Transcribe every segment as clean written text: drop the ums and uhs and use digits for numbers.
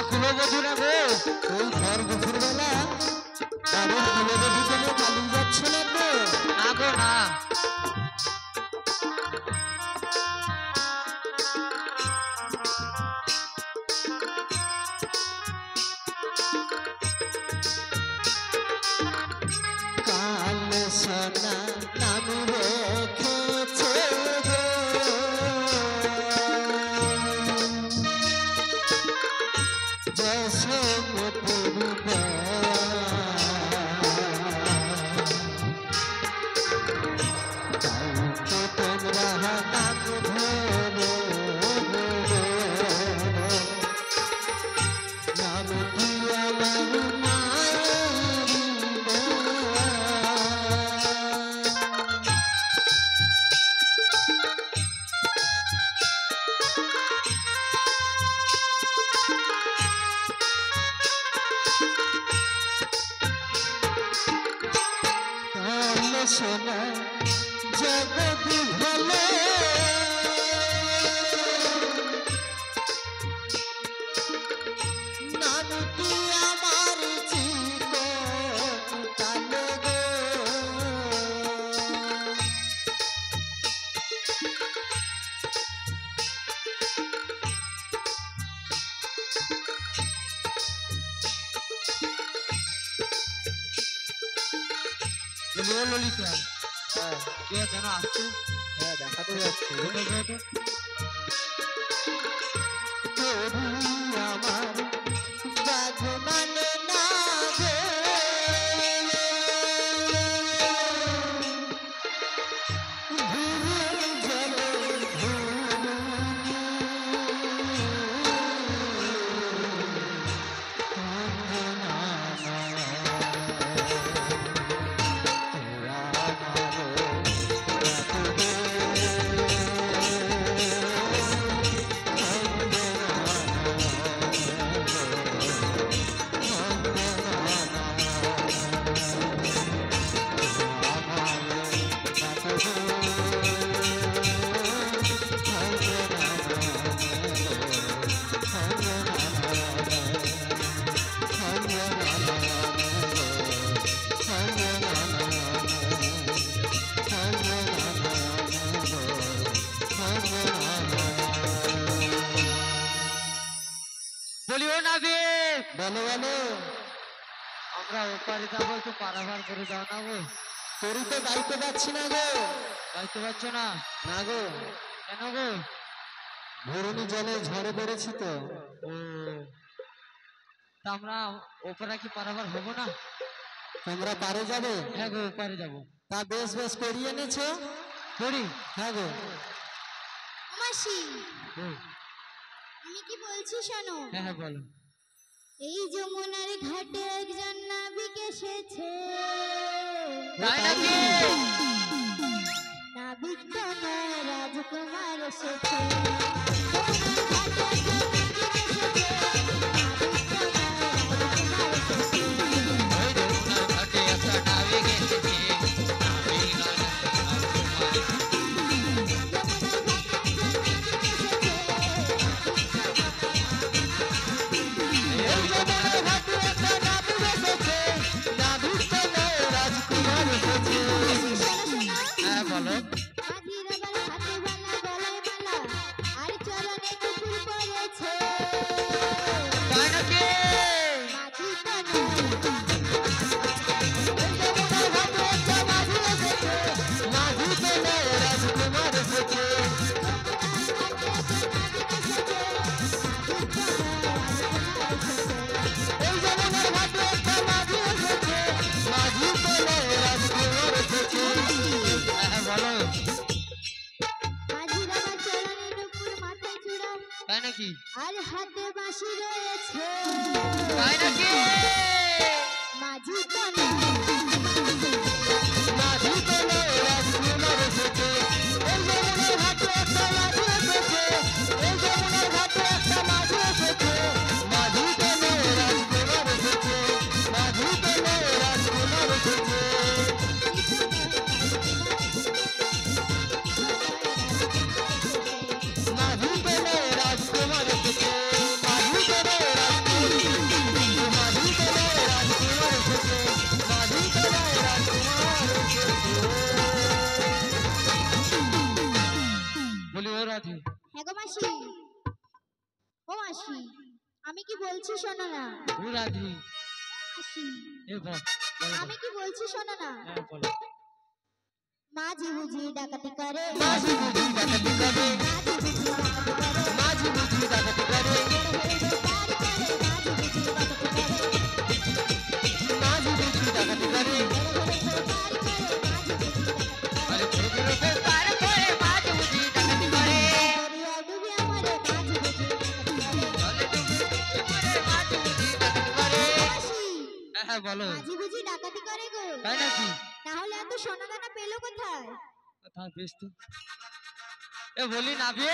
কুলবধূরা গো, ওই ঘর দুপুর বেলা বাড়ির কুলবধূ কেন পালিয়ে যাচ্ছে না তো? না গো না। কাল সোনা নাম রেখেছে গো, যশোমপুর কাউকে তোমরা নাম ধরো, নাম দিয়া মায়ের সোনা জগৎ ভালো, নামটি আমার জীবন কালো গো। বলিও ললিতা, কে যেন আসছে? হ্যাঁ দেখা তো যাচ্ছে। আমার বাঘ মানে না গো, ঘুরে জলে বলিও না বে, বলো বলো। আমরা ওপারে যাবো, একটু পারাভার করে যাও না গো। তোরই তো গাইতে পারছি না গো। গাইতে পারছো না? না গো, কেন গো? ভরণী জলে ঝড়ে পড়েছি তো। ও, তা আমরা ওপারে কি পারাভার হবো না? তোমরা পারে যাবে? হ্যাঁ গো, ওপারে যাবো। তা বেশ বেশ করিয়ে এনেছো? করি। হ্যাঁ গো। মাসি, হুম, আমি কি বলছি শোনো। হ্যাঁ হ্যাঁ বলো। এই যমুনার ঘাটে একজন নাবিক এসেছে। তাই নাকি? নাবিক তো নয়, রাজকুমার এসেছে। যমুনার ঘাটে একজন নাবিক এসেছে। নাবিক তো নয়, রাজকুমার এসেছে। ওই যমুনার ঘাটে একটা নাবিক এসেছে, নাবিক নয় রাজকুমার। এই যমুনার ঘাটে একটা নাবিক এসেছে, নাবিক তো নয়, রাজকুমার এসেছে। শোনো শোনো, হ্যাঁ বলো। মাঝির আবার হাতে বালা, গলায় মালা, আর চরণে নুপুর পরেছে। তাই নাকি? মাঝি তো নয়, এই যমুনার ঘাটে একটা মাঝি এসেছে, মাঝি তো নয়, রাজকুমার এসেছে। এই যমুনার ঘাটে একটা মাঝি এসেছে, মাঝি তো নয়, রাজকুমার এসেছে। হ্যাঁ বলো। মাঝির আবার চরণে নুপুর, মাথায় চূড়া, তাই নাকি? আর হাতে বাঁশি রয়েছে। তাই নাকি? মাঝি তো নয়, মাঝি তো নয়, রাজকুমার এসেছে। এই যমুনার ঘাটে একটা মাঝি এসেছে, এই যমুনার ঘাটে একটা মাঝি এসেছে, মাঝি তো নয়, রাজকুমার এসেছে, মাঝি তো নয়, রাজকুমার এসেছে। মাঝি তো নয়, রাজকুমার এসেছে, মাঝি তো নয়, রাজকুমার বলছি শোনো না। ও রাধি মাসি, এ বল বল, আমি কি বলছি শোনো না। হ্যাঁ বল। মাঝি বুঝি ডাকাতি করে, মাঝি বুঝি ডাকাতি করে, মাঝি বুঝি ডাকাতি করে, মাঝি বুঝি ডাকাতি করে, পার করে, মাঝি বুঝি ডাকাতি করে, মাঝি বুঝি ডাকাতি করে, পার করে, মাঝি বুঝি ডাকাতি করে। আরে ঘুরে ঘুরে পার করে মাঝি বুঝি ডাকাতি করে, দরিয়া ডুবে আমারে মাঝি বুঝি ডাকাতি করে। জলে ডুবে মরে মাঝি বুঝি ডাকাতি করে। মাসি, হ্যাঁ হ্যাঁ বলো। মাঝি বুঝি ডাকাতি করে গো। তাই নাকি? তাহলে এত সোনা দানা পেলো কোথায়? তা বেশ তো। এ বলি নাবি,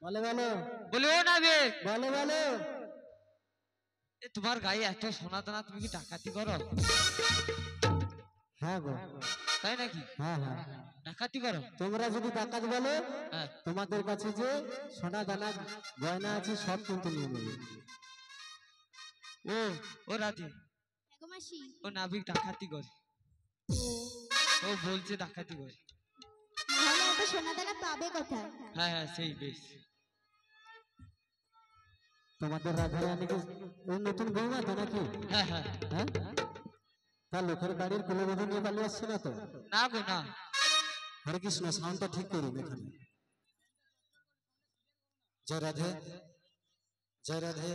বলে বলো, বলি ও নাবি, বলে বলো। এ তোমার গায়ে এত সোনা দানা, তুমি কি ডাকাতি করো? হ্যাঁ গো, তাই নাকি? হ্যাঁ হ্যাঁ। ডাকাতি করো? তোমরা যদি ডাকাত বলো, হ্যাঁ। তোমাদের কাছে যে সোনা দানা গয়না আছে সব কিন্তু নিয়ে নেবে। ও ও রাধি, গো মাসি, ও নাবিক ডাকাতি করে। ও বলছে ডাকাতি করে। তাহলে এত সোনা দানা পাবে কোথায়? হ্যাঁ হ্যাঁ সেই বেশ। তোমাদের রাধা রানীকে ওই নতুন বৌমা তো নাকি? হ্যাঁ হ্যাঁ। হ্যাঁ, তা লোকের বাড়ির কুলবধূ নিয়ে পালিয়ে আসছে না তো? না গো না। হরে কৃষ্ণ, সাউন্ডটা ঠিক করুন এখানে। জয় রাধে, জয় রাধে,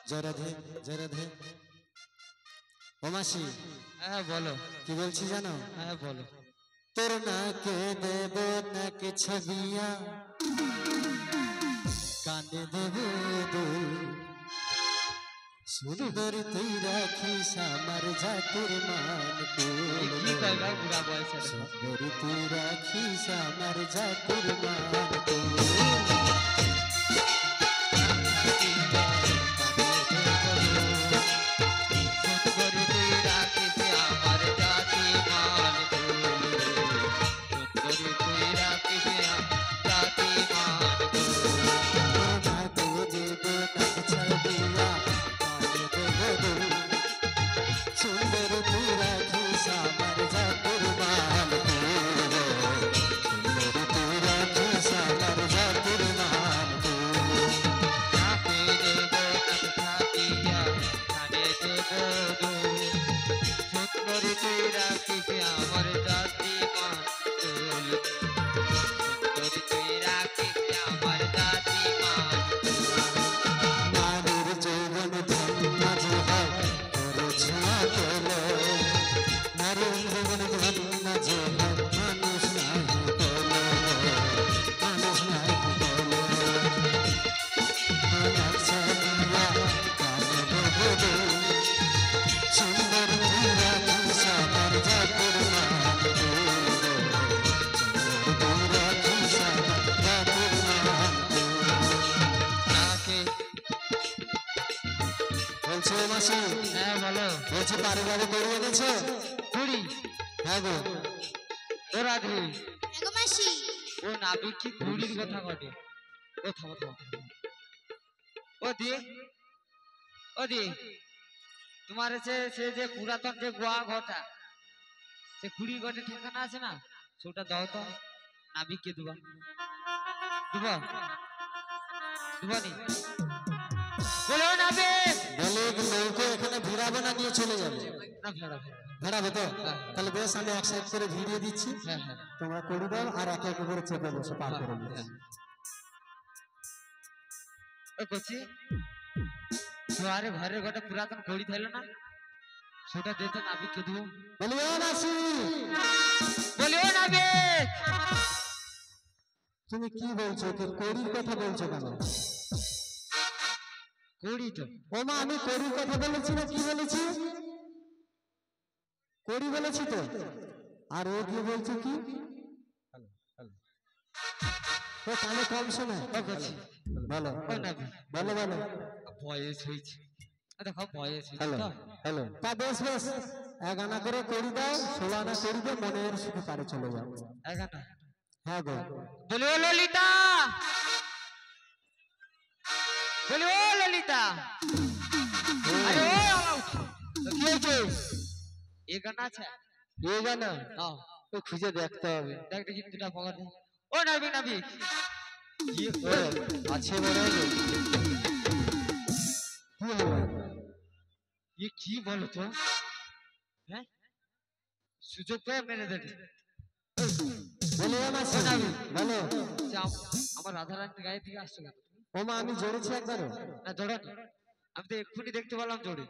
জয় রাধে, জয় রাধে। ও মাসি, হ্যাঁ হ্যাঁ বলো। কি বলছি জানো? হ্যাঁ বলো। তোর নাকে দেব নাকে ছবিয়া, কানে দেব দুল, সুন্দর তুই রাখিস আমার জাতির মান এই কুল। কি করবা বুড়া বয়সে? সুন্দর তুই রাখিস আমার জাতির মান কুল। সুন্দরী তুই রাখিস আমার জাতি মান কুল। সুন্দরী তুই রাখিস আমার জাতি মান কুল। তোর নাকে দেব নাকে ছবিয়া, কানে দেব দুল, সুন্দর তুই রাখিস আমার জাতির মান কুল। সুন্দর তুই রাখিস আমার জাতির মান কুল। নাকে দেব নাক ছাতিয়া, কানে দেব দুল। সুন্দরী তুই রাখিস আমার জাতি মান কুল। সুন্দরী তুই রাখিস আমার জাতি মান কুল। নারীর যৌবন ধন্য যে হয় তোর ছোঁয়া পেলে, নারীর যৌবন ধন্য যে হয় মানুষ নাই পেলে, মানুষ নাই পেলে। আমার ছাড়িয়া কানে দেব দুল, সুন্দর তুই রাখিস আমার জাতির মান কুল। সুন্দর তুই রাখিস আমার জাতির মান কুল। নাকে বলছে ও মাসি, হ্যাঁ বলো। বলছে পারিবারে করে এনেছে? কুড়ি হ্যাঁ গো, ও রাধি, গো মাসি, ও নাবিক কি কুড়ির কথা ঘটে? ও থামো থামো থামো। ও দি, ও দি, তোমার সে যে পুরাতন যে গোয়া ঘরটা, সে কুড়ি ঘটে ঠিকানা আছে না, সেটা দাও তো, নাবিককে দুবা দুবা দুবা নি। বলো নাবিক। বলে নৌকো এখানে ভিড়াবে না, নিয়ে চলে যাবে? না ফেরা ফেরা। ভিড়াবে তো? তাহলে বেশ, আমি এক সাইড করে ভিড়িয়ে দিচ্ছি, হ্যাঁ হ্যাঁ তোমরা করে দাও আর একে একে করে চেপে বসে পার করে নিও। ও কচি, তোমারে ঘরের গোটা পুরাতন ঘড়ি থাইল না, সেটা দে তো নাবিককে দেবো। বলি ও মাসি, বলি ও নাবিক। তুমি কি বলছো? কি কড়ির কথা বলছো কেন? ঘড়ি তো ও মা, আমি কড়ির কথা বলেছি না কি বলেছি? কড়ি বলেছি তো। আর ও কি বলছে কি? ও কানে কম শোনে। ও কচি, বলো ও নাবিক, বলো বলো। বয়স হয়েছে, দেখো বয়স হয়েছে হ্যালো তো। হ্যালো, তা বেশ বেশ, 1 আনা করে করি দাও, 16 আনা করি দাও, মনের সুখে পারে চলে যাও। এগারোটা। হ্যাঁ গো, বলি ও ললিতা, বলি ও ললিতা। আরে ও আউট। কি হয়েছে? এ গানা আছে? এ গানা হ্যাঁ তো খুঁজে দেখতে হবে। দেখ দেখি দুটা পকেট। ও নাবিক নাবিক, কি আছে বড় কি হলো কি বলো তো? হ্যাঁ, সুযোগ পেয়ে মেরে দেবে। বলে মাসি বলো যে আমার রাধারানীর গায়ে থেকে আসছে কেন? ও মা আমি জড়েছি একবারও না জোড়া, আমি তো এক্ষুনি দেখতে পেলাম জোরে।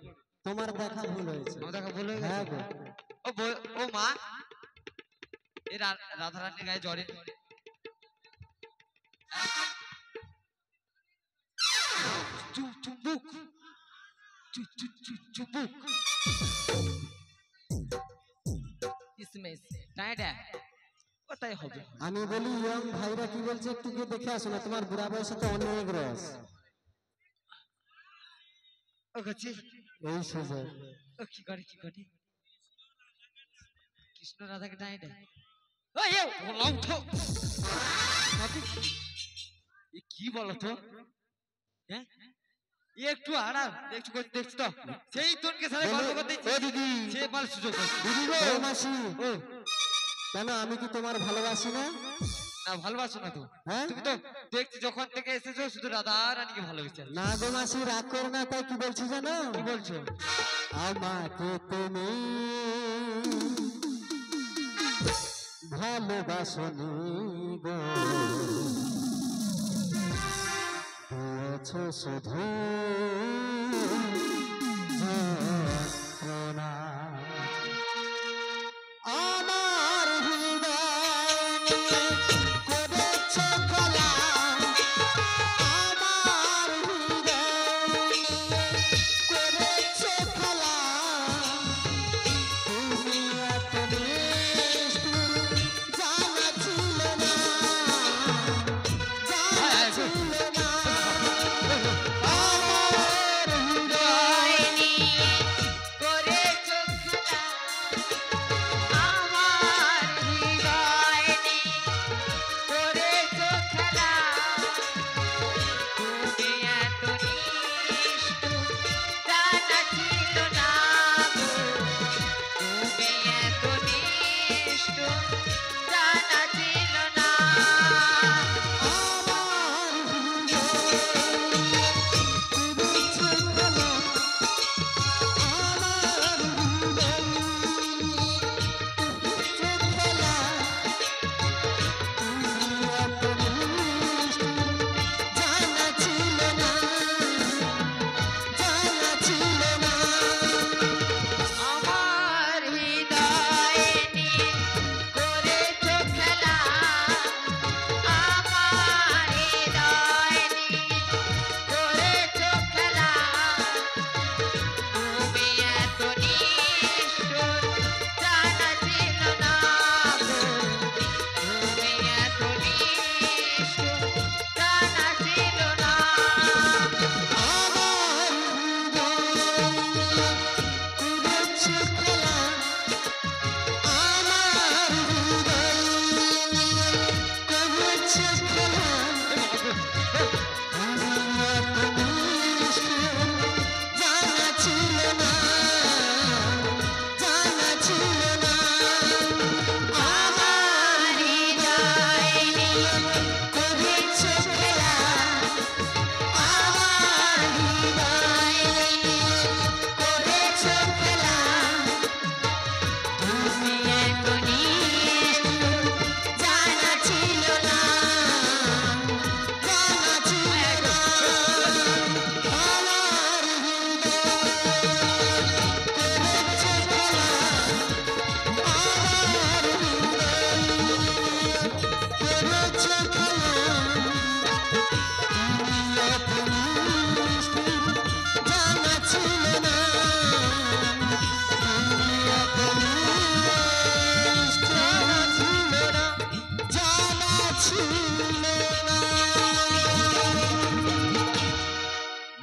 তোমার দেখা ভুল হয়েছে আমার দেখা ভুল হয়ে হ্যাঁ গেছে। গো ও মা, এই রাধারানীর গায়ে জ্বরে চুম্বুক, চুম্বুক ইসমেস টাইডা ওটাই হবে। আমি বলি ইয়ং ভাইরা কি বলছে একটু গিয়ে দেখে আসো না, তোমার বুড়া বয়সে তো অনেক রস ও গছি এই সুযোগ ও কি করে কৃষ্ণ রাধাকে টাইডা। ওই ও লাউ উঠো। এ কি বলো তো? হ্যাঁ, একটু আড়াল একটু করে দেখছি তো সেই তোনকে সাথে গল্প করতে ও দিদি সে মাল সুযোগ পাচ্ছে। দিদি গো ও মাসি ও কেন আমি কি তোমার ভালোবাসি না না, ভালোবাসো না তো? হ্যাঁ তুমি তো দেখছি যখন থেকে এসেছো শুধু রাধা রানীকে ভালোবেসে। না গো মাসি রাগ করো না, তাই কি বলছি জানো কি বলছো? আমাকে তুমি ভালোবাসনি গো দিয়েছো শুধু যন্ত্রণা। আমার হৃদয় নিয়ে করেছো খেলা, আমার হৃদয় নিয়ে করেছো খেলা, তুমি এত নিষ্ঠুর জানা ছিল না, জানা ছিল না। আমার হৃদয়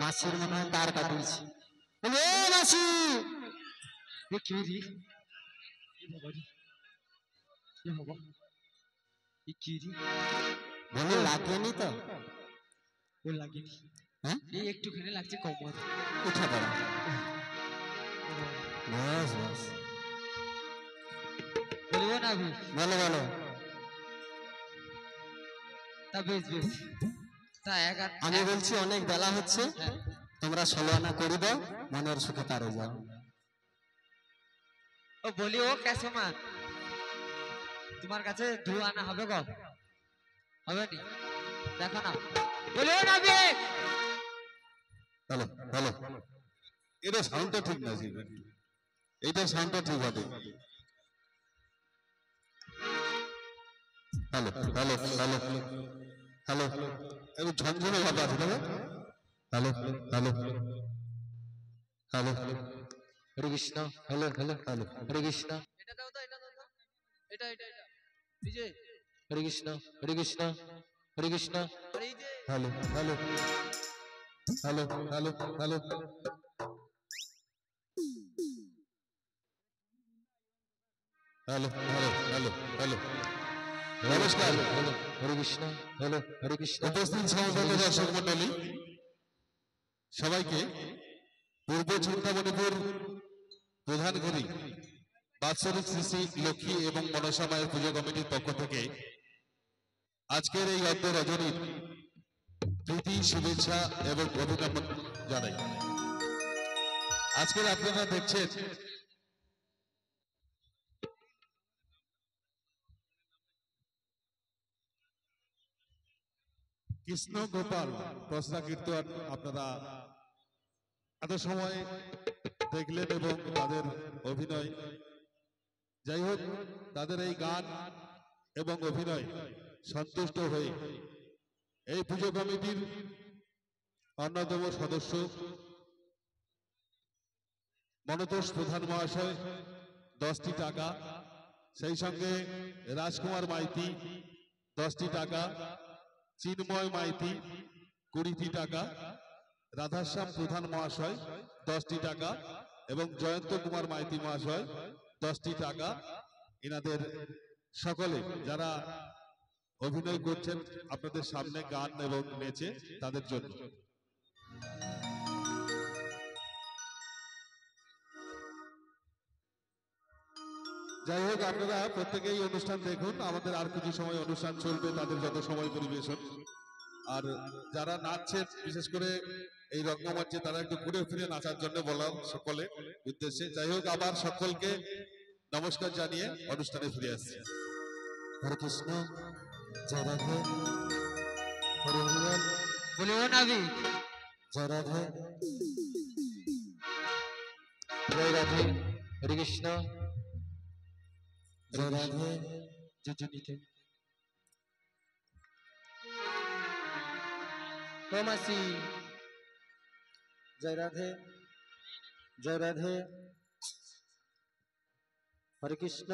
মাসির মনে হয় তার কাটিয়েছি। মাসি এ কি রে? এ বাবা রে, এ বাবা, এ কি রে? মনে লাগেনি তো? ও লাগেনি, হ্যাঁ এই একটুখানি লাগছে কোমর। উঠে পড়ো, বস বস বলবো না আমি, বলো বলো। তা বেশ বেশ তা এক আর আমি বলছি অনেক বেলা হচ্ছে, হ্যাঁ। তোমরা 16 আনা করে দাও, মনের সুখে তারে যাও। ও বলি ও ক্যাসমা, তোমার কাছে 2 আনা হবে গো? হবে নি? দেখো না, বলি ও নাবিক। হ্যালো হ্যালো, এটা সাউন্ডটা ঠিক না জি, এইটা সাউন্ডটা ঠিক হবে। হ্যালো হ্যালো হ্যালো হ্যালো, একটু ঝনঝনে ভাব আছে না? হ্যালো হ্যালো হ্যালো, হরে কৃষ্ণ, হ্যালো হ্যালো হ্যালো হরে কৃষ্ণ, এটা দাও তো, এটা দাও তো, এটা এটা এটা এই যে, হরে কৃষ্ণ, হরে কৃষ্ণ, হরে কৃষ্ণ, আর এই যে hello hello hello hello hello, hello hello hello hello, নমস্কার। হ্যালো হরে কৃষ্ণ, হ্যালো হরে কৃষ্ণ, উপস্থিত সমবেত দর্শক মন্ডলী সবাইকে পূর্ব চিন্তামণিপুর প্রধান করি বাৎসরিক শ্রী শ্রী লক্ষ্মী এবং মনসা মায়ের পুজো কমিটির পক্ষ থেকে আজকের এই অদ্য রজনীর প্রীতি শুভেচ্ছা এবং অভিনন্দন জানাই। আজকের আপনারা দেখছেন কৃষ্ণ গোপাল প্রশ্না কীর্তন আপনারা এত সময় দেখলেন এবং তাদের অভিনয়, যাই হোক তাদের এই গান এবং অভিনয় সন্তুষ্ট হয়ে এই পুজো কমিটির অন্যতম সদস্য মনতোষ প্রধান মহাশয় 10টি টাকা, সেই সঙ্গে রাজকুমার মাইতি 10টি টাকা, চিন্ময় মাইতি 20টি টাকা, রাধাশ্যাম প্রধান মহাশয় 10টি টাকা এবং জয়ন্ত কুমার মাইতি মহাশয় 10টি টাকা, এনাদের সকলে যারা অভিনয় করছেন আপনাদের সামনে গান এবং নেচে তাদের জন্য। যাই হোক আপনারা প্রত্যেকেই অনুষ্ঠান দেখুন, আমাদের আর কিছু সময় অনুষ্ঠান চলবে, তাদের যত সময় পরিবেশন। আর যারা নাচছেন বিশেষ করে এই রঙ্গমঞ্চে তারা একটু ঘুরে ফিরে নাচার জন্য বললাম সকলে উদ্দেশ্যে। যাই হোক আবার সকলকে নমস্কার জানিয়ে অনুষ্ঠানে ফিরে আসছি। হরে কৃষ্ণ, জয় রাধে, হরে হরিবল, বলি ও নাবিক। জয় রাধে, জয় রাধে, হরে কৃষ্ণ, জয় রাধে, যজনীতে ও মাসি, জয় রাধে, জয় রাধে, হরে কৃষ্ণ,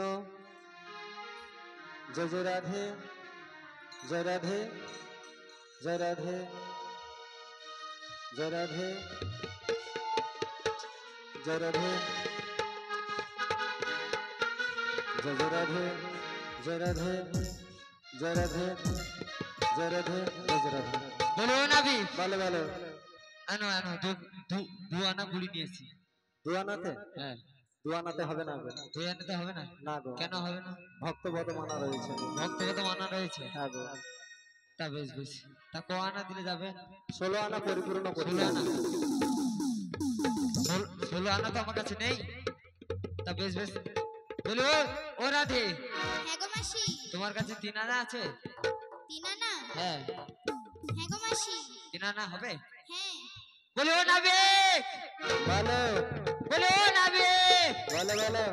জয় জয় রাধে, জয় রাধে, জয় রাধে, জয় রাধে, জয় রাধে, জয় জয় রাধে, জয় রাধে, জয় রাধে, জয় রাধে, জয় জয় রাধে। বলি ও নাবিক। ভালো ভালো, আনো আনো, 2 আনা কুড়ি নিয়েছি। দুয়ানাতে, হ্যাঁ, দুয়ানাতে হবে না গো, 2 আনাতে হবে না? না গো, কেন হবে না? ভক্তগত মানা রয়েছে গো। ভক্তগত মানা রয়েছে। হ্যাঁ গো, তা বেশ বেশ, তা ক আনা দিলে যাবে? 16 আনা পরিপূর্ণ করতে 16 আনা। হবে। 16 আনা তো আমার কাছে নেই। তা বেশ বেশ, বলি ও রাধে, হ্যাঁ গো মাসি। তোমার কাছে 3 আনা আছে? 3 আনা? হ্যাঁ, হ্যাঁ গো মাসি। 3 আনা হবে? হ্যাঁ। বলি ও নাবিক, ভালো বলি ও নাবিক। ভালো ভালো,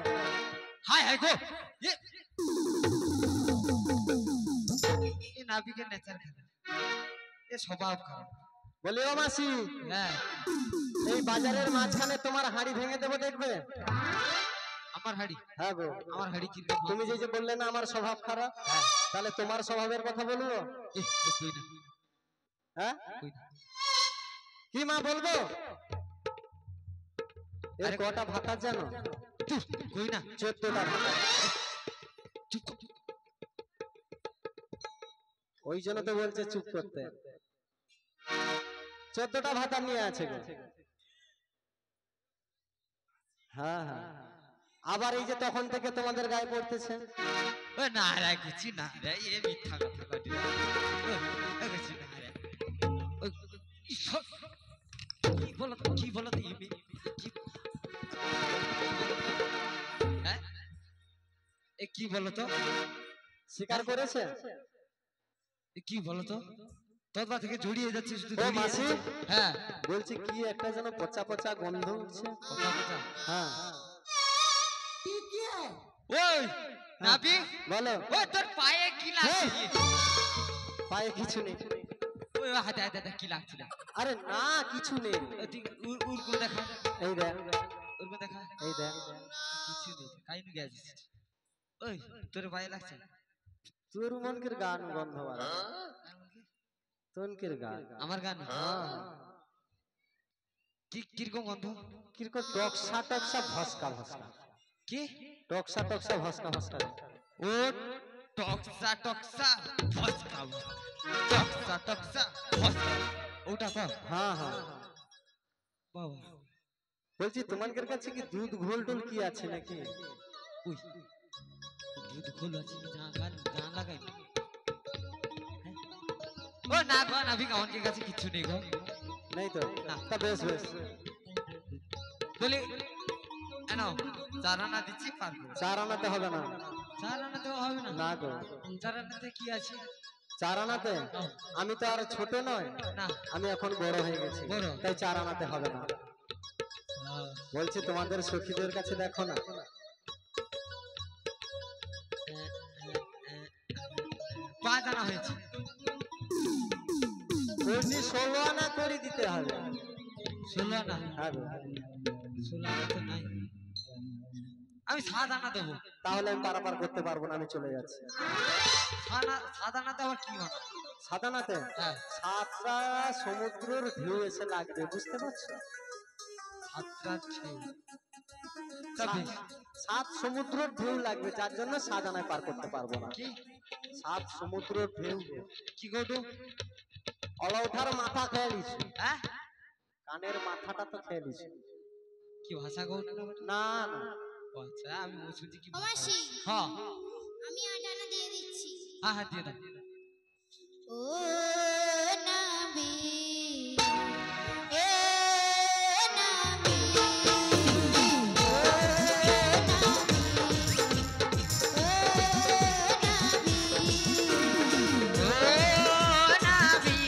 হাই হাই গো, এ নাবিকের নেচার খারাপ, এ স্বভাব খারাপ। বলি ও মাসি, হ্যাঁ, এই বাজারের মাঝখানে তোমার হাড়ি ভেঙে দেবো, দেখবে? আমার হাড়ি, হ্যাঁ গো, আমার হাড়ি কিরকম? তুমি যে বললে না আমার স্বভাব খারাপ, হ্যাঁ, তাহলে তোমার স্বভাবের কথা বলবো? কই না, হ্যাঁ, কই না। কি মা বলবো? এর আরে- কটা ভাতা জানো? চুপ, কই না, 14টা ভাতা। চুপ কর। ওই জন্য তো বলছে চুপ করতে। 14টা ভাতা নিয়ে আছে গো। হ্যাঁ হ্যাঁ, আবার এই যে তখন থেকে তোমাদের গায়ে পড়তেছে, ও না রে কিছু না রে এ মিথ্যা কথা কটি ও কিছু না রে ও কি বলো তো কি হ্যাঁ এ কি বলো তো স্বীকার করেছে? এ কি বলো তো তোর বা থেকে জড়িয়ে যাচ্ছে শুধু ও জড়িয়ে মাসি, যাচ্ছে। হ্যাঁ বলছি কি একটা যেন পচা পচা গন্ধ উঠছে। কথা কথা হ্যাঁ ওই নাবি বলো। ওই তোর পায়ে কি লাগছে পায়ে কিছু নেই। ওই হাতে হাতে হাতে কি লাগছিল আরে না কিছু নেই। তুই উড়কু দেখা এই দেখ, উড়কু দেখা এই দেখ। কিছু নেই কাই নু গেছিস ওই তোর পায়ে লাগছে তোর মনকের গান গন্ধ বাড়া, তোনকের গান। আমার গান কি কিরকম গন্ধ কিরকম টকসা টকসা ভসকা ভসকা, কি টকসা টকসা ভসকা ভসকা। ও টকসা টকসা ফসকা টকসা টকসা ফসকা ওটা তো হ্যাঁ হ্যাঁ, বাবা বলছি তোমাদের কাছে কি দুধ ঘোল টোল কি আছে নাকি? ওই দুধ খোল আছে জান লাগাই ও না গো নাবি কাউনকে কাছে কিছু নেই গো নেই তো? না। তা বেশ বেশ, বলি এনো চার আনা দিচ্ছি পারবো চার আনাতে হবে না। চার আনাতে হবে না না গো, চার আনাতে কি আছে চার আনাতে আমি তো আর ছোট নয়, না আমি এখন বড় হয়ে গেছি, বড়। তাই চার আনাতে হবে না। বলছি তোমাদের সখীদের কাছে দেখো না, পাঁচ আনা হয়েছে বলছি 16 আনা করে দিতে হবে। 16 আনা হ্যাঁ গো, 16 আনা তো নাই আমি 7 আনা দেবো তাহলে আমি পারাপার করতে পারবো না, আমি চলে যাচ্ছি। 7 আনাতে আবার কি বানা সাত আনাতে হ্যাঁ 7টা সমুদ্রের ঢেউ এসে লাগবে, বুঝতে পারছো? 7টা তবে 7 সমুদ্রের ঢেউ লাগবে, যার জন্য 7 আনায় পার করতে পারবো না। কি 7 সমুদ্রের ঢেউ। কি গোটু অলৌঠার মাথা খেয়ে নিছি, হ্যাঁ কানের মাথাটা তো খেয়ে নিছি। কি ভাষা গোটু না গোটু না না, ও আচ্ছা আমি বুঝছি কি ও মাসি, হ্যাঁ আমি 8 আনা দিয়ে দিচ্ছি। হ্যাঁ হ্যাঁ দিয়ে দাও ও নবী, এ নবী, ও নাবি ও নাবি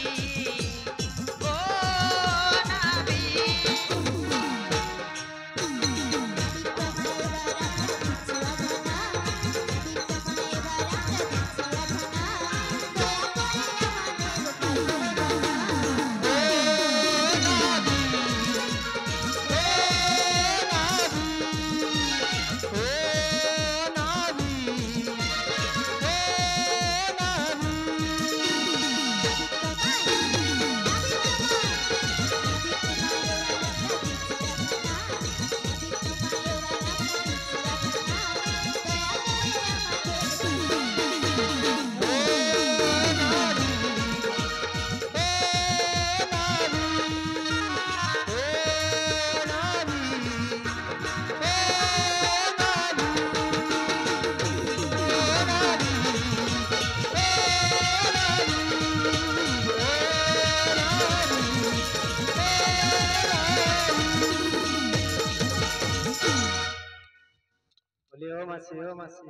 বলি ও মাসি, ও মাসি,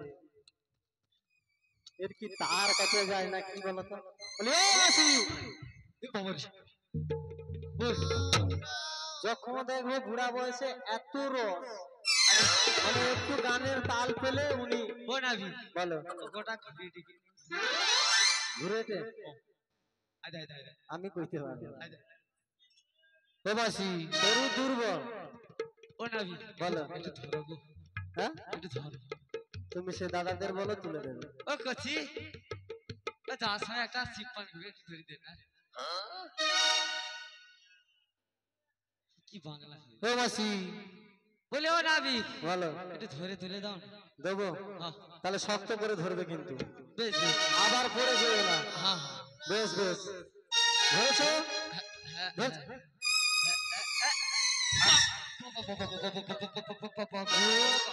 এর কি তার কাছে যায় না কি বলতো? বলি ও মাসি, যখন দেখবে বুড়া বয়সে এত রস, মানে একটু গানের তাল পেলে উনি ও নাবি বলো গোটা খুঁড়ি দিকে ঘুরেতে আয় আয় আয় আমি কইতে পারবো না। আয় ও মাসি, শরীর দুর্বল, ও নাবি বলো। একটু ধরো গো হ্যাঁ একটু ধরো তুমি সে দাদাদের বলো তুলে দেবে। ও কচি ও যার সময় একটা সিপান ঘুরে একটু ধরে দে না কি বাংলা ও মাসি, বলে ও নাবি বলো। একটু ধরে তুলে দাও না দেবো, হ্যাঁ তাহলে শক্ত করে ধরবে কিন্তু, বেশ বেশ আবার পড়ে যাবে না। হ্যাঁ বেশ বেশ, ধরেছো? হ্যাঁ ধরেছো?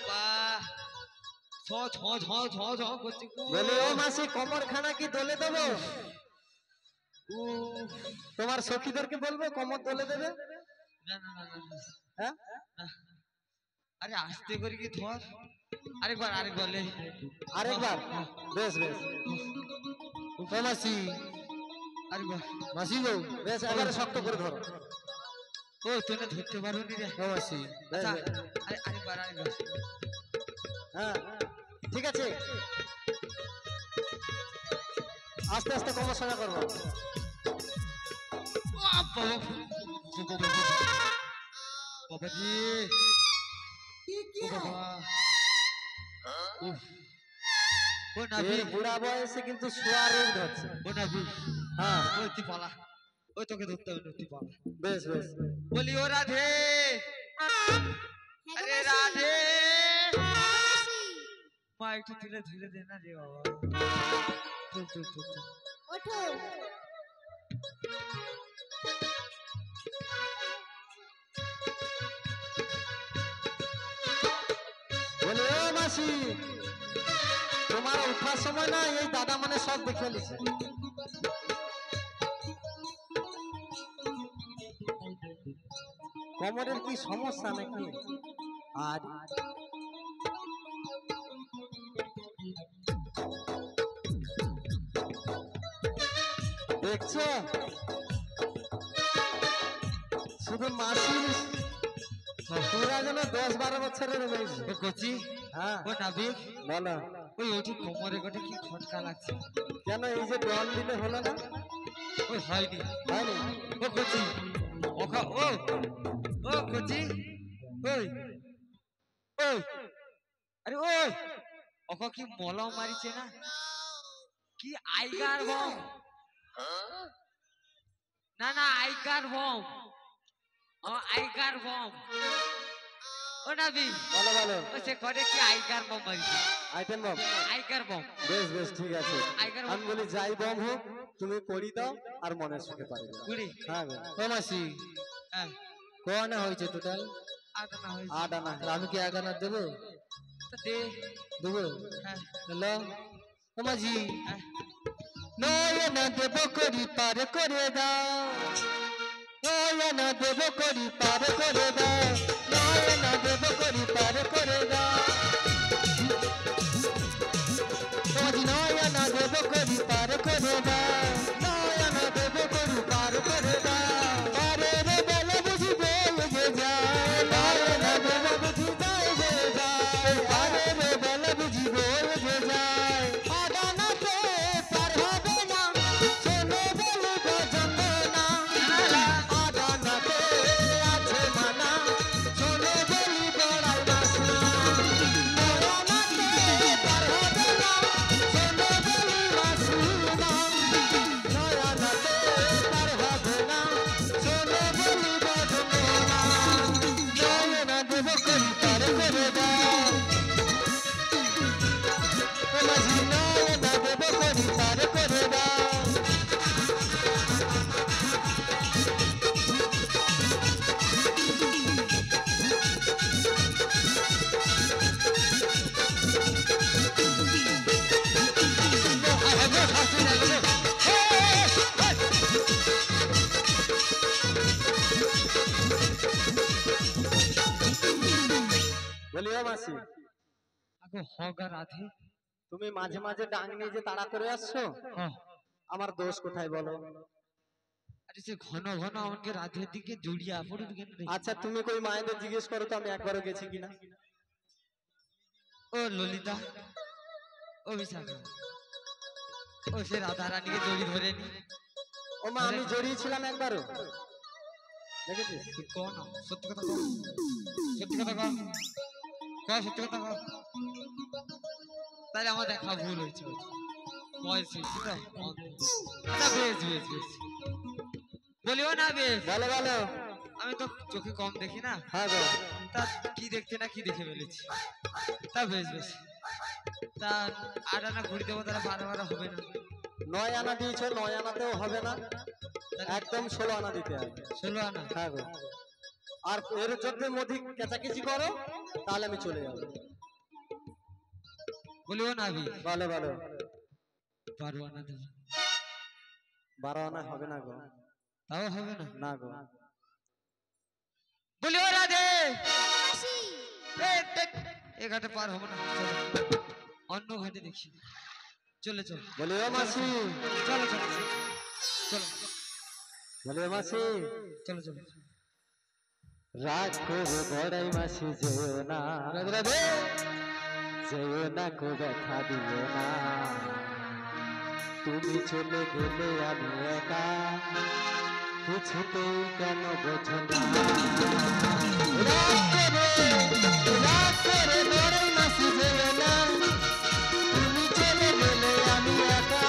বাবা ছ ছ ছ ছ ছ করছে গো। বলি ও মাসি কোমর খানা কি দলে দেবো? ও তোমার সখীদেরকে বলবো কোমর দলে দেবে? না না না না, না। হ্যাঁ না। আরে আস্তে করে কি ধর, আরেকবার লে। আরেকবার? বেশ বেশ। ও মাসি, আরেকবার। মাসি গো, বেশ এবারে শক্ত করে ধরো। ও তোনে ধরতে পারো নি রে। ও মাসি, বেশ আচ্ছা, বেশ। আরেকবার। হ্যাঁ ঠিক আছে, আস্তে আস্তে কোমর সোজা করবো। বাবাজি, ও বাবা, উফ। ও নাবি, এই বুড়া বয়সে কিন্তু শোয়া রোগ ধরছে। ও নাবি, হ্যাঁ ওই তুই পালা, ওই তোকে ধরতে হবে না, তুই পালা। বেশ বেশ। বলি ও রাধে, আরে রাধে, মা একটু ধীরে ধীরে দে না রে বাবা। চল চল চল চল। ওঠো। বলি ও মাসি, তোমার উঠার সময় না এই দাদা মানে সব দেখে নিছে। কোমরের কি সমস্যা নাকি? আর দেখছো শুধু মাসির পুরা যেন 10-12 বছরের হয়েছে। ও কচি, হ্যাঁ ও নাবি, বলো, ওই ওটি কোমরে গোটে কি খটকা লাগছে। কেন এই যে ডন দিলে হলো না? ওই হয়নি। হয়নি? ও কচি, ওখা ও, ও কচি, ওই, ওই, আরে ওই, ওখা কি মলম মারিছে না? কি আইগার বম? না না আইগার বম, ও আইগার বম। ও নাবি, বলো বলো, ও সে করে কি আইগার বম মারিছে, আইটেম বম। আইগার বম। বেশ বেশ ঠিক আছে, আইগার আমি বলি যাই বম হোক তুমি করি দাও আর মনের সুখে পারি দাও। কুড়ি, হ্যাঁ গো। ও মাসি, হ্যাঁ, কয়না হয়েছে টোটাল? আটানা হয়েছে। 8 আনা। আমি কি 1 আনা দেবো? তো দে, দেবো? হ্যাঁ, হ্যালো ও মাঝি, হ্যাঁ। নয়না দেব করি পার করে দাও, নয়না দেব করি পার করে দাও, নয়না দেব করি পার করে দাও। ও মাঝি নয়না দেব করি পার করে দাও, নয়না দেব করি পার করে দাও। পারে রে বেলা বুঝি বলবে যায়, নয়না দেব বুঝি বলবে যায়, পারে রে বেলা বুঝি বলবে যায়। আদানাতে পার হবে না, শোনো বলি পছন্দ না। আদানাতে আছে মানা, শোনো বলি বড়াই বাস না। নয়নাতে পার হবে না, শোনো বলি বাস না। নয়নাতে পার হবে না, শোনো বলি বাস না। নয়না দেব করি পার করে দাও, ও মাঝি নয়না দেব করি পার করে দাও। বলি ও মাসি, আগো হগা রাধে, তুমি মাঝে মাঝে ডাং নিয়ে যে তাড়া করে আসছো, হ্যাঁ। আমার দোষ কোথায় বলো? আরে সে ঘন ঘন আমাকে রাধের দিকে জড়িয়ে পড়ুন কেন রে? আচ্ছা তুমি কই মায়েদের জিজ্ঞেস করো তো আমি একবারও গেছি কিনা। ও ললিতা, ও বিশাখা, ও সে রাধা রানীকে জড়ি ধরে নি। ও মা আমি জড়িয়েছিলাম একবারও, দেখেছিস? তুই কো না, সত্যি কথা কো, সত্যি কথা কো, সত্যি কথা কো। তাহলে আমার দেখা ভুল হয়েছে, বয়স হয়েছে তো। আচ্ছা বেশ বেশ বেশ, বলিও না বেশ। বলো বলো। আমি তো চোখে কম দেখি না, হ্যাঁ গো। তা কি দেখতে না কি দেখে ফেলেছি। তা বেশ বেশ, তা 8 আনা ঘুরি দেবো, তাহলে 12 হবে না? 9 আনা দিয়েছো, 9 আনাতেও হবে না, একদম 16 আনা দিতে হবে। 16 আনা। হ্যাঁ গো। আর এর যদি মধ্যে কেচাকেচি করো তাহলে আমি চলে যাবো। বলিও না ভি বলো বলো। পারবো না দেবো 12 আনা হবে না গো। তাও হবে না না গো। বলিও রাধে মাসি এ ঘাটে পার হবো না চলো। অন্য ঘাটে দেখি চলে চলো বলিও মাসি, চলো চলো চলো বলিও মাসি। চলো চলো রাগ করে বড়াই মাসি যেও না, যেও না কো ব্যথা দিও না। তুমি চলে গেলে আমি একা, কিছুতেই কেন বোঝো না। রাগ করে বড়াই মাসি যেও না, তুমি চলে গেলে আমি একা।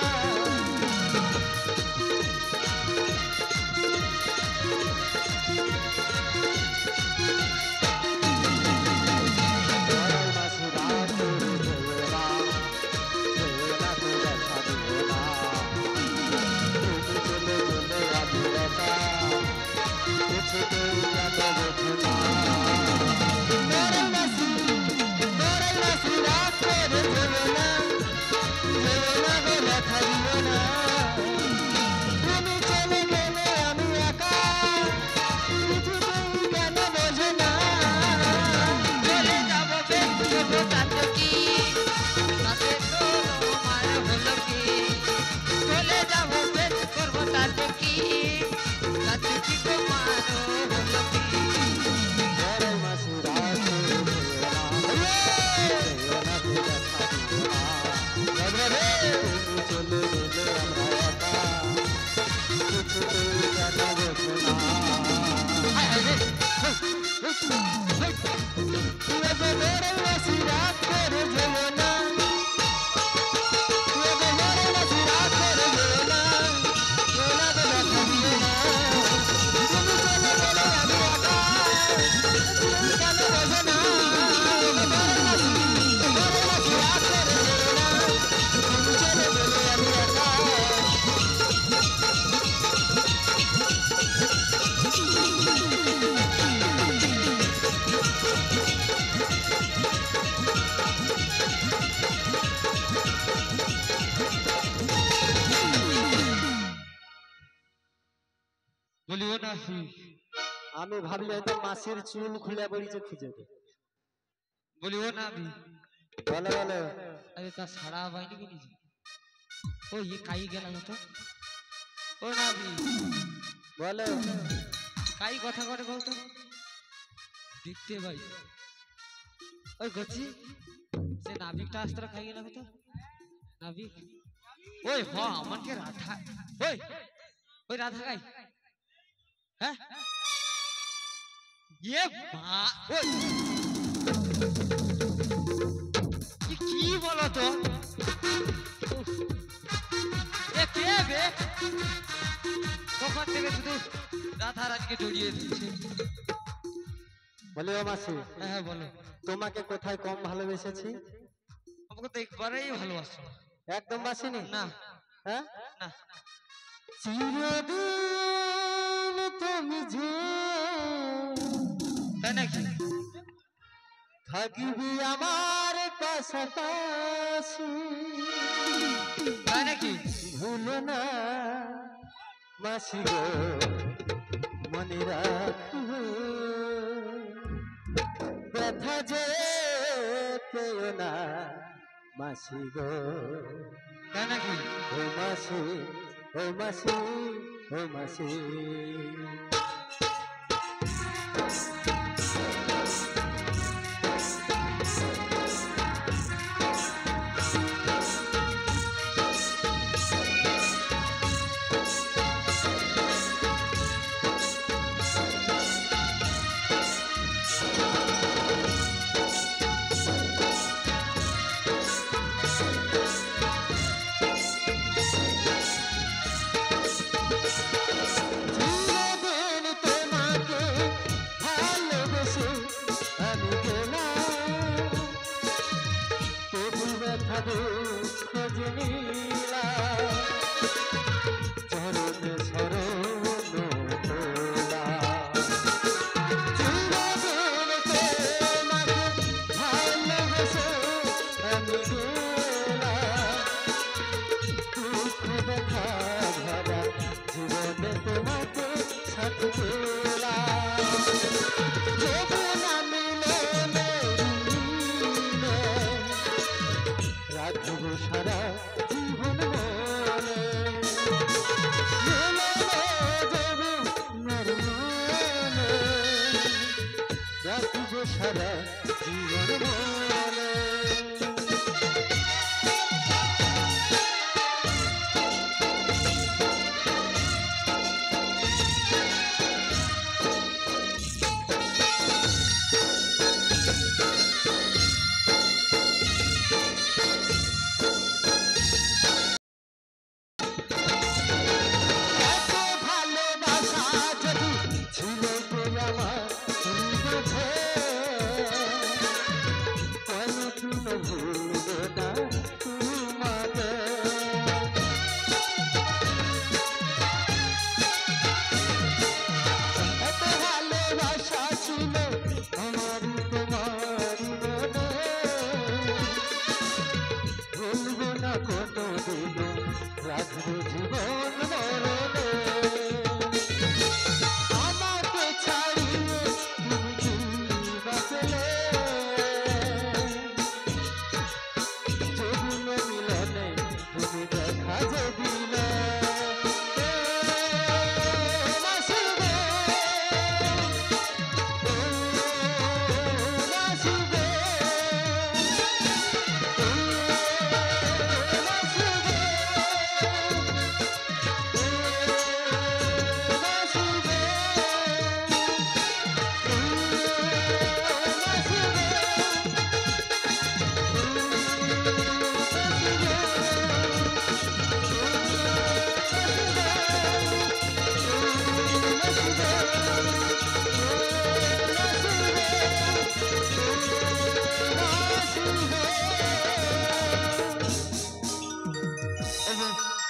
বলিও না আমি ভাবলে হয়তো মাসির চুল খুলে পড়িছে খুঁজে দে। বলিও না ভি বলো বলো। আরে তা সারা বাইনি কি নিছে ও ये কাই গেল তো ও না ভি বলো। কাই কথা করে বল তো দেখতে ভাই ওই গছি সে নাবিকটা আস্ত্র খাই গেল তো নাবিক ওই হ আমাকে রাধা ওই ওই রাধা গাই হ্যাঁ ये बा ওই কি বলো তো এ কে বে তখন থেকে শুধু রাধা রানীকে জড়িয়ে দিয়েছে বলিও মাসি, হ্যাঁ বলো তোমাকে কোথায় কম ভালোবেসেছি? আমাকে তো একবারেই ভালোবাসো একদম বাসিনি না হ্যাঁ? না চিরদিন তুমি যে তাই নাকি থাকবি আমার পাশাপাশি, তাই নাকি ভুলো না মাসি গো, মনে রাখো ব্যথা যে পেও না মাসি গো। তাই নাকি ও মাসি, ও মাসি, ও মাসি। ধীরে খেলা যমুনা মিলনে রাখব সারা জীবন মনে রাখব সারা জীবন মনে এত ভালোবাসা যদি ছিল গো আমার হৃদয়ে, কোনদিনও ভুলব না তোমাকে। এত ভালোবাসা ছিল আমার তোমার মনে, ভুলব না কোনদিনও, রাখবো জীবন মরণে। আমাকে ছাড়িয়ে তুমি কি বাঁচলে, যমুনা মিলনে তুমি দেখা যে দিলে। মাসি গো, মাসি গো,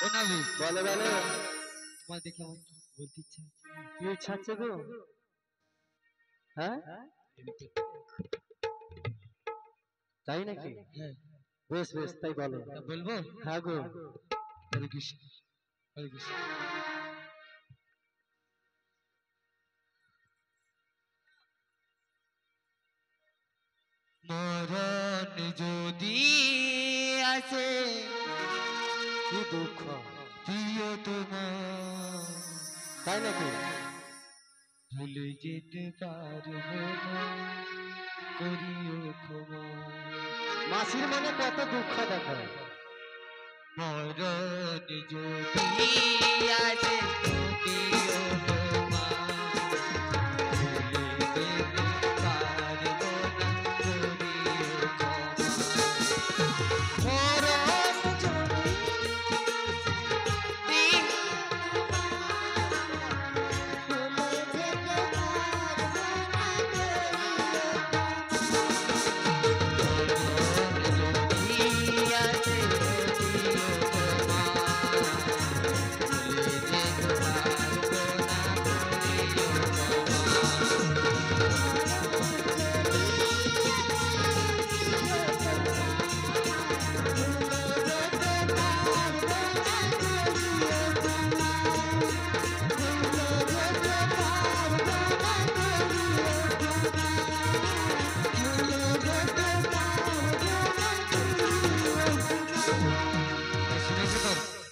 ও নাবি বলে বলে তোমার দেখে আমার বলতে ইচ্ছা কি ইচ্ছা আছে গো? হ্যাঁ তাই নাকি? হ্যাঁ বেশ বেশ তাই বলো। তা বলবো হ্যাঁ গো হরে কৃষ্ণ হরে কৃষ্ণ মরণ যদি আসে কি দুঃখ, প্রিয় তোমার তাই নাকি? ভুলে যেতে পারবো না করিও ক্ষমা মাসির মনে কত দুঃখ দেখো। মরণ যদি আসে প্রিয় তোমার ভুলে যেতে পারবো না করিও ক্ষমা মরণ যদি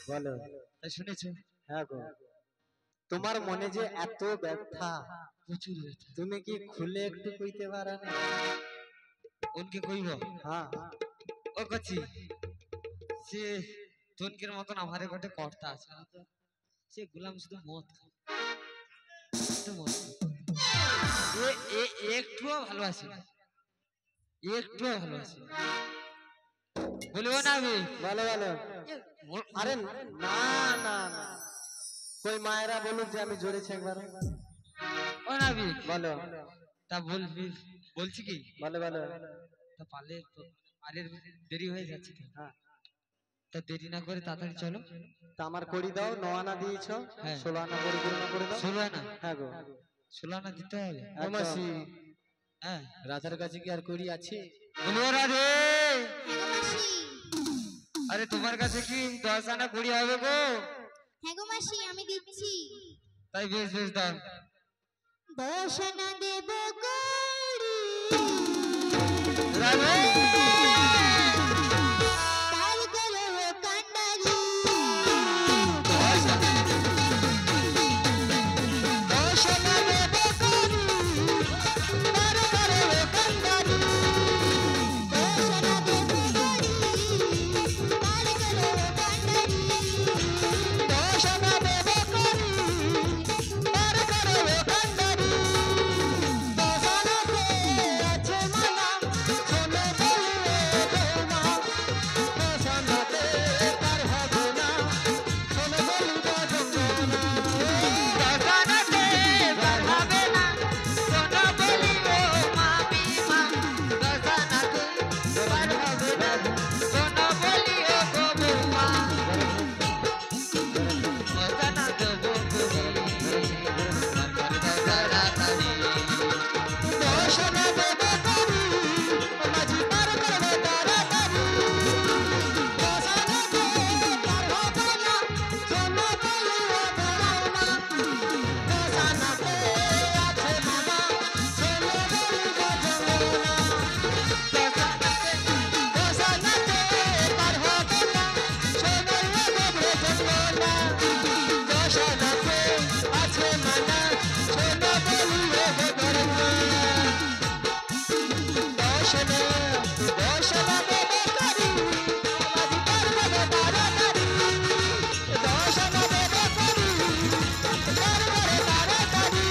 বলো। শুনেছো হ্যাঁ গো তোমার মনে যে এত ব্যথা, প্রচুর ব্যথা তুমি কি খুলে একটু কইতে পারো না? উনকে কইব হ্যাঁ ও কচ্ছি সে তনকের মতন আমার ঘটে কর্তা আছে না তো? সে গুলাম শুধু মদ খায় শুধু মদ খায়। একটুও ভালোবাসি না একটুও ভালোবাসি না বলবো না আমি বলো বলো। আরে না না না, কই মায়েরা বলুক যে আমি জড়েছি একবার। ও নাবি বলো তা বলবি বলছি কি বলো বলো। তা পারলে পালের দেরি হয়ে যাচ্ছে তো। হ্যাঁ তা দেরি না করে তাড়াতাড়ি চলো তা আমার করি দাও, 9 আনা দিয়েছ, হ্যাঁ। 16 আনা পরিপূর্ণ করে দাও। 16 আনা হ্যাঁ গো 16 আনা দিতে হবে মাসি হ্যাঁ রাজার কাছে কি আর করি আছে? বলবো না রে হ্যাঁ গো মাসি, আরে তোমার কাছে কি 10 আনা 20 হবে গো হ্যাঁ গো মাসি আমি দিচ্ছি। তাই বেশ বেশ দাও দর্শনা দেব গৌরী রাধে তার গরহ কান্ডারি দর্শনা দেব গৌরী তার গরহ কান্ডারি দর্শনা দেব গৌরী তার গরহ কান্ডারি দর্শনা দেব গৌরী তার গরহ কান্ডারি দর্শনাতে আছে মালা শোনো বলিও বৌমা দর্শনাতে তার হবে না শোনো বলিব জঙ্গনা দর্শনাতে তার হবে না শোনো বলিব মামিমা দর্শনাতে তার হবে না শোনো বলিও গো বৌমা দর্শনা দেব দর্শনা দেব গৌরী মাঝি পার করবে তাড়াতাড়ি দর্শনাতে তার হবে না শোনো বলিও বৌমা দর্শনাতে আছে মামা শোনো বলিব জঙ্গনা দর্শনাতে তার হবে না শোনো বলিব জঙ্গনা দর্শনাতে আছে মানা শোনো বলিব জঙ্গনা দর্শনা দর্শনা দেব করি মাঝি পার করবে তাড়াতাড়ি দর্শনা দেব করি তার ঘরে তাড়াতাড়ি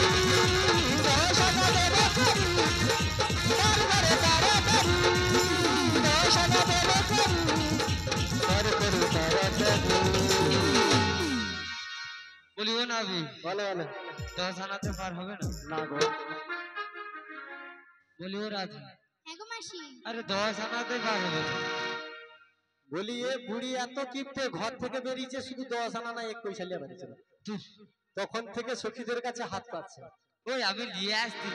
দর্শনা দেব করি তার ঘরে তাড়াতাড়ি দর্শনা দেব করি তার ঘরে তাড়াতাড়ি বলিও না আমি বলে বলে 10 আনাতে পার হবে না না গো বলিও রাধা হ্যাঁ গো মাসি আরে 10 আনাতে পার হবে না বলি এ বুড়ি এত কিপটে ঘর থেকে বেরিয়েছে শুধু 10 আনা না 1 পয়সা লিয়ে বেরিয়েছিল ধুস, তখন থেকে সখীদের কাছে হাত পাচ্ছে ওই আমি নিয়ে আসছি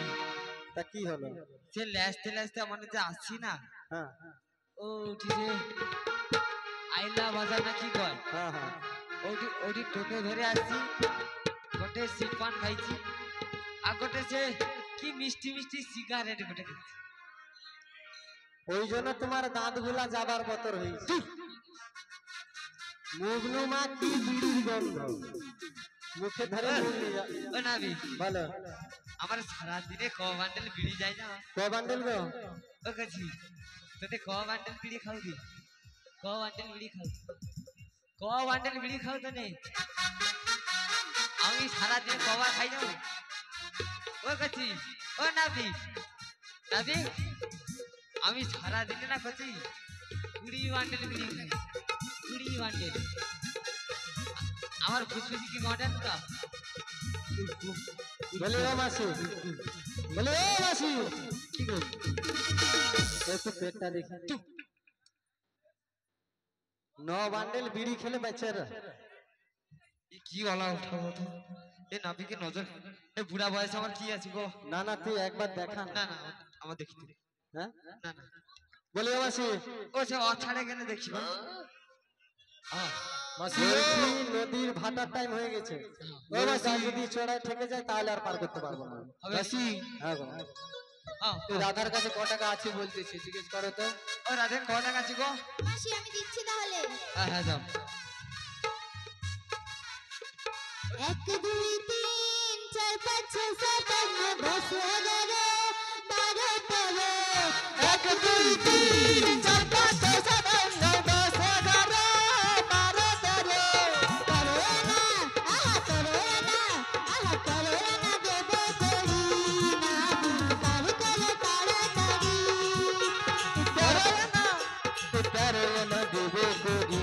তা কি হলো সে লেস্তে লেস্তে মানে যে আসছি না হ্যাঁ ও উঠিছে আইলা বাজার না কি কয় হ্যাঁ হ্যাঁ ওটি ওটি টোটো ধরে আসছি গোটে সিপান খাইছি আর গোটে সে কি মিষ্টি মিষ্টি সিগারেট গোটে খাইছি ওই জন্য তোমার দাঁতগুলা যাবার বতর হয়েছে মুগনুমা কি বিড়ির গন্ধ মুখে ধরে মুখ নিয়ে যা ও নাবি বলো আমার সারা দিনে ক বান্ডেল বিড়ি যায় না ক বান্ডেল গো ও কাছি তোতে ক বান্ডেল বিড়ি খাও দি ক বান্ডেল বিড়ি খাও ক বান্ডেল বিড়ি খাও তো নেই আমি সারা দিন কবার খাই যাবো ও কাছি ও নাবি নাবি আমি সারা দিনে না কাছি 20 বান্ডেল বিড়ি খাই 20 বান্ডেল আমার ফুসফুসি কি মডেল তো বলে ও মাসি বলে ও মাসি কি গো একটু পেটটা দেখি 9 বান্ডেল বিড়ি খেলে বেচারা এ কি গলা উঠাবো তো এ নাবিকে নজর এ বুড়া বয়স আমার কি আছে গো না না তুই একবার দেখা না না না আমার দেখি হ্যাঁ না না বলে ও মাসি ও সে অছাড়ে কেন দেখছি গো মাসি বলছি নদীর ভাটার টাইম হয়ে গেছে ও মাসি যদি চড়ায় ঠেকে যায় তাহলে আর পার করতে পারবো না হবে মাসি হ্যাঁ গো তুই রাধার কাছে ক টাকা আছে বলতেছি জিজ্ঞেস করো তো ও রাধে ক টাকা আছে গো মাসি আমি দিচ্ছি তাহলে হ্যাঁ হ্যাঁ যাও 1 2 3 4 5 6 7 8 9 10 11 12 13 1 2 3 4 5 6 7 8 9 10 11 12 13 করোনা আহা করোনা দেব করি না পার করে তাড়াতাড়ি করোনা দেব করি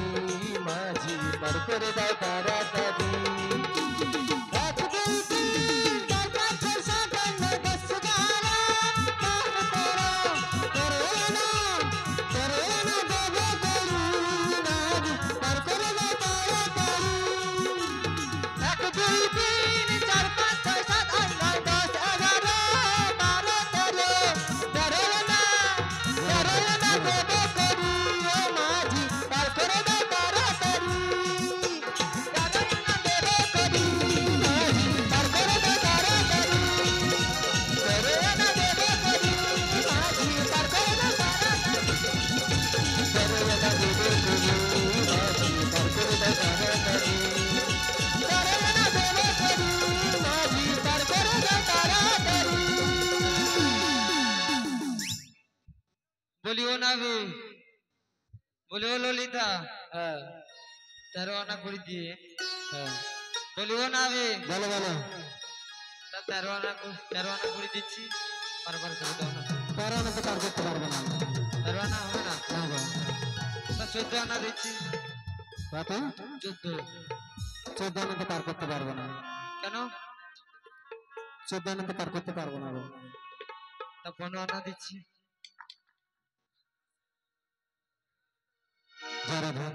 মাঝি পার করে দাও তাড়াতাড়ি 1 2 3 4 5 6 7 8 9 10 11 12 13 বলিও না বে, বলিও ললিতা হ্যাঁ 13 আনা করে দিয়ে, হ্যাঁ বলিও না বে, বলো বলো। তা 13 আনা করে দিচ্ছি, বারবার করে দাও না। পারো না তো পার করতে পারবো না। 13 আনা হবে না, না গো, তা 14 আনা দিচ্ছি। কত? 14 14 আনা তো পার করতে পারবো না। কেন? 14 আনা তো পার করতে পারবো না গো। তা 15 আনা দিচ্ছি। জরা ভাই,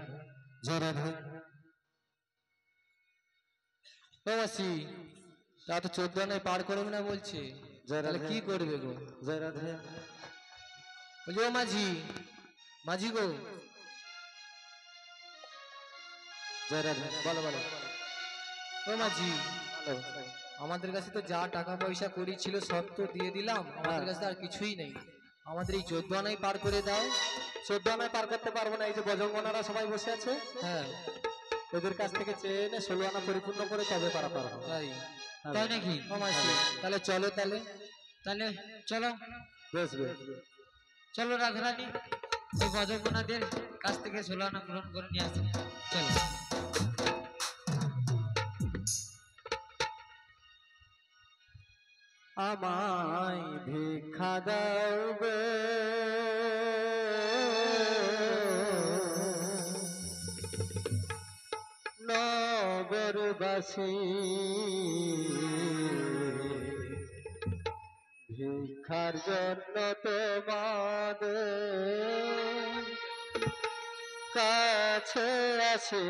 জরা ভাই। ও মাসি, তা তো 14 আনায় পার করবে না বলছে, তাহলে কি করবে গো? জরা ভাই বলছি, ও মাঝি, মাঝি গো। জরা ভাই বলো বলো। ও মাঝি, আমাদের কাছে তো যা টাকা পয়সা করি ছিল সব তো দিয়ে দিলাম, আমাদের কাছে আর কিছুই নেই, আমাদের এই 14 আনাই পার করে দাও। 14 আনায় পার করতে পারবো না, এই যে বজঙ্গনারা সবাই বসে আছে, হ্যাঁ ওদের কাছ থেকে চেয়ে এনে 16 আনা পরিপূর্ণ করে তবে পারা পারবো। তাই তাই নাকি? ও মাসি, তাহলে চলো তাহলে। তাহলে চলো, বেশ বেশ। চলো রাধারানী, ওই বজরগণাদের কাছ থেকে 16 আনা পূরণ করে নিয়ে আসি। চলো। আমায় ভিক্ষা দাও গো, নগরবাসী, ভিক্ষার জন্য তোমাদের কাছে আছে,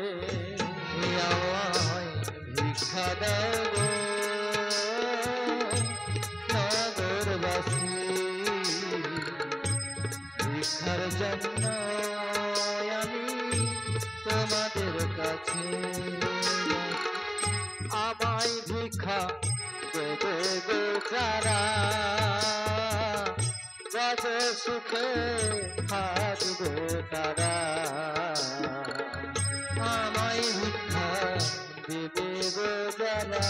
আমায় ভিক্ষা দাও গো নগরবাসী, ভিক্ষার জন্য আমি তোমাদের কাছে, আমায় ভিক্ষা দেবে গো যারা, গজ সুখে থাকবে তারা, আমায় ভিক্ষা দেবে গো যারা,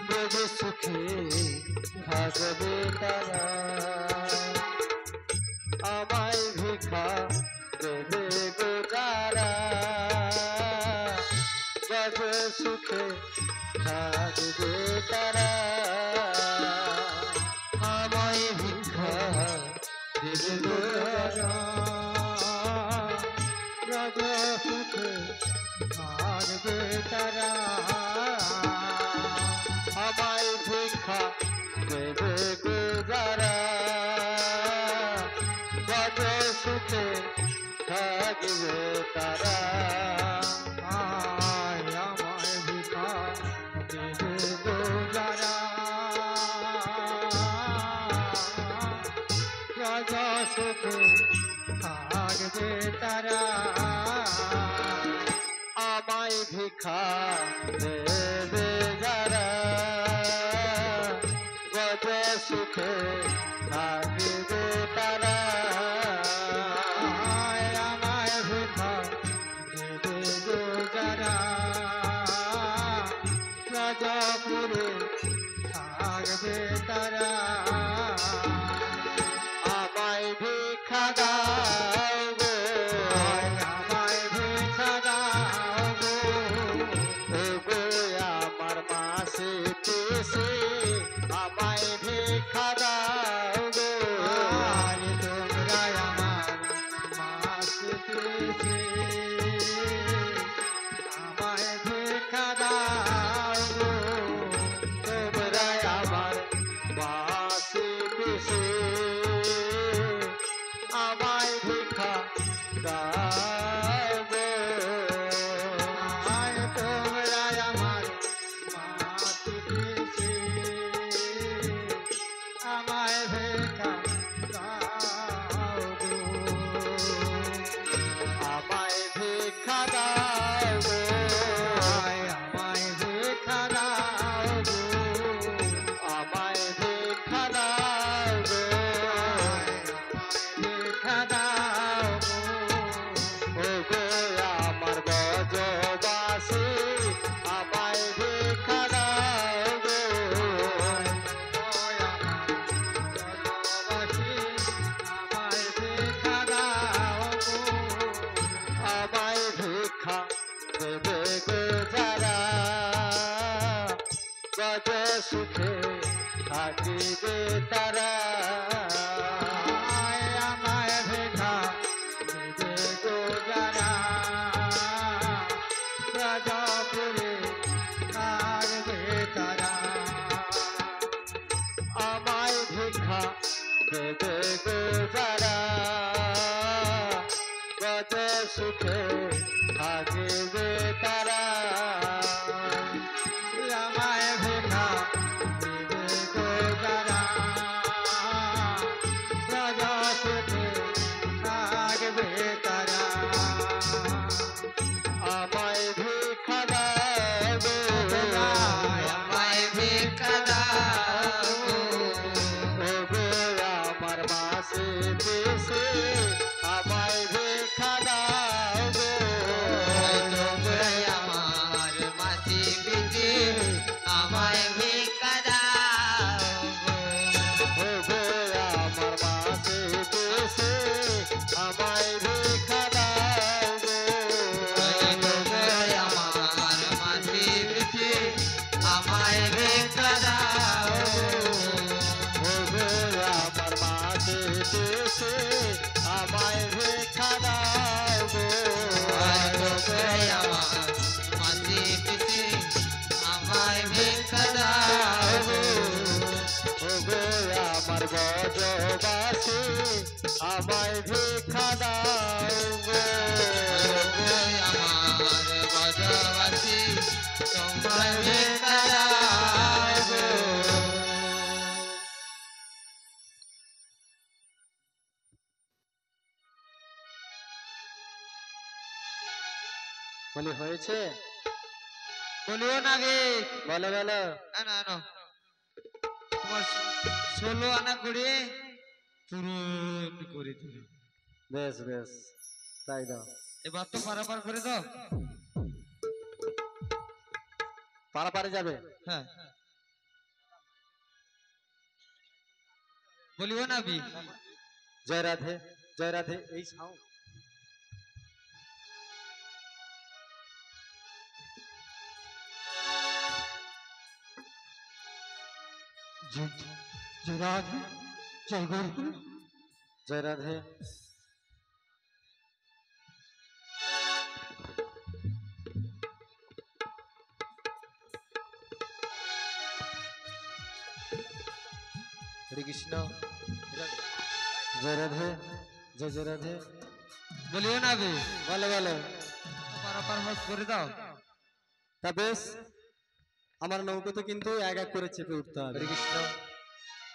গজ সুখে থাকবে তারা, আমায় ভিক্ষা দেবে গো যারা, গজ সুখে থাকবে তারা, আমায় ভিক্ষা দেবে গো যারা, গজ সুখে থাকবে তারা, আমায় ভিক্ষা দেবে গো যারা, গজ সুখে থাকবে তারা, আমায় ভিক্ষা দেবে গো যারা, গজ সুখে থাকবে তারা, আমায় ভিক্ষা দেবে যারা, গজ সুখে থাকবে তারা, আমায় ভিক্ষা দেবে গো যারা, রাজাপুরে থাকবে তারা, আমায় ভিক্ষা দাও গো, আমায় ভিক্ষা দাও গো, ও গো আমার মাসে পেশে, আমায় ভিক্ষা দাও গো, তোমরা আমার মাসে পেশে, আমায় ভিক্ষা দাও গো, তোমরা আমার মাসে পেশে, আমায় ভিক্ষা দাও গো, তোমরা আমার মাসে পেশে, আমায় ভিক্ষা দাও গো, আমায় ভিক্ষা দাও গো, আমায় ভিক্ষা দাও গো, আমায় ভিক্ষা দাও গো, ভিক্ষা দাও গো, ও গো আমার ব্রজবাসী, আমায় ভিক্ষা দাও গো, গজ সুখে থাকিবে তারা আমায় ভিক্ষা দিবে গো যারা রাজাপুরে থাকবে তারা আমায় ভিক্ষা দেবে গো যারা গজ সুখে থাকিবে তারা আমায় ভিক্ষা দিবে গো যারা রাজা সুখে থাকবে তারা আমায় ভিক্ষা দাও গো আমায় ভিক্ষা দাও ও গো আমার মাসে দেশে আমায় ভিক্ষা দাও গো আমার মাসি বিচে আমায় ভিক্ষা দাও ও গো আমার মাসে দেশে আমায় ভিক্ষা দাও গো আমার মাসি বিচে আমায় ভিক্ষা দাও ও গো আমার মাসে দেশে আমায় ভিক্ষা দাও গো আমার মাসি বিচে আমায় ভিক্ষা দাও ও গো আমার গজবাসী আমায় ভিক্ষা দাও গো আমার গজবাসী তোমায় ভিক্ষা দাও বলি হয়েছে বলিও না গে বলো বলো না না না তোমার 16 আনা করে পূরণ করে দিবে বেশ বেশ তাই দাও এবার তো পারাপার করে দাও পারাপারে যাবে হ্যাঁ বলিও না বি জয় রাধে এই ছাও জয় রাধে হরে কৃষ্ণ জয় রাধে জয় রাধে বলিও না বি বলো বলো পারাপার করে দাও তা বেশ আমার নৌকো তো কিন্তু এক এক করে চেপে উঠতে হবে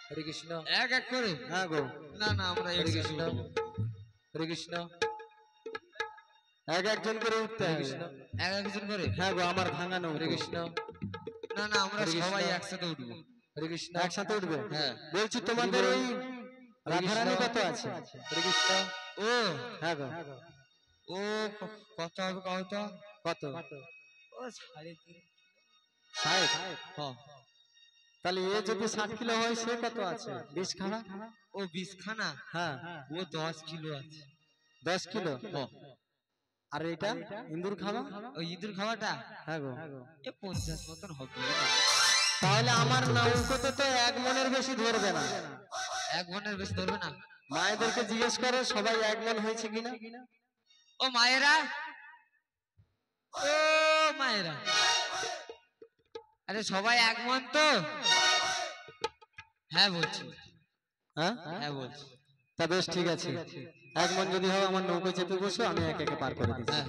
হরে কৃষ্ণ এক এক করে হ্যাঁ গো না না আমরা হরে কৃষ্ণ হরে কৃষ্ণ এক একজন করে উঠতে হবে এক একজন করে হ্যাঁ গো আমার ভাঙা নৌকো হরে কৃষ্ণ না না আমরা হরে কৃষ্ণ। সবাই একসাথে উঠবো হরে কৃষ্ণ একসাথে উঠবে হ্যাঁ বলছি তোমাদের ওই রাধারানী কত আছে হরে কৃষ্ণ ও হ্যাঁ গো ও কত হবে কত কত ও 3.5 ষাট হ্যাঁ তাহলে এ যদি 60 কিলো হয় সে কত আছে 20 খানা ও 20 খানা হ্যাঁ ও 10 কিলো আছে 10 কিলো হ্যাঁ। আর এটা ইন্দুর খাওয়া ওই ইঁদুর খাওয়াটা হ্যাঁ গো এ 50 মতন হবে তাহলে আমার নৌকোতে তো 1 মনের বেশি ধরবে না এক মনের বেশি ধরবে না মায়েদেরকে জিজ্ঞেস করো সবাই 1 মন হয়েছে কিনা ও মায়েরা ও মায়েরা আরে সবাই এক মন তো হ্যাঁ বলছি হ্যাঁ হ্যাঁ বলছি তা বেশ ঠিক আছে 1 মন যদি হয় আমার নৌকো চেপে বসো আমি একে একে পার করে দিচ্ছি হ্যাঁ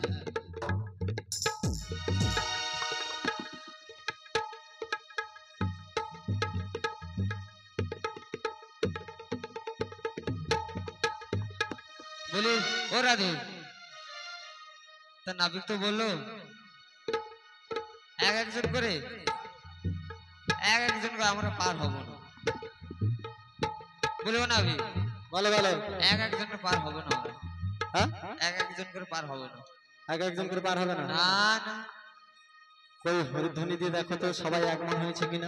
বলি ও রাধে তা নাবিক তো বললো এক একজন করে আমরা পার হব না বলবো না নাবিক বলো বলো এক একজন করে পার হব না আমরা হ্যাঁ এক একজন করে পার হব না এক একজন করে পার হবে না না না কই হরিধ্বনি দিয়ে দেখো তো সবাই 1 মন হয়েছে কিনা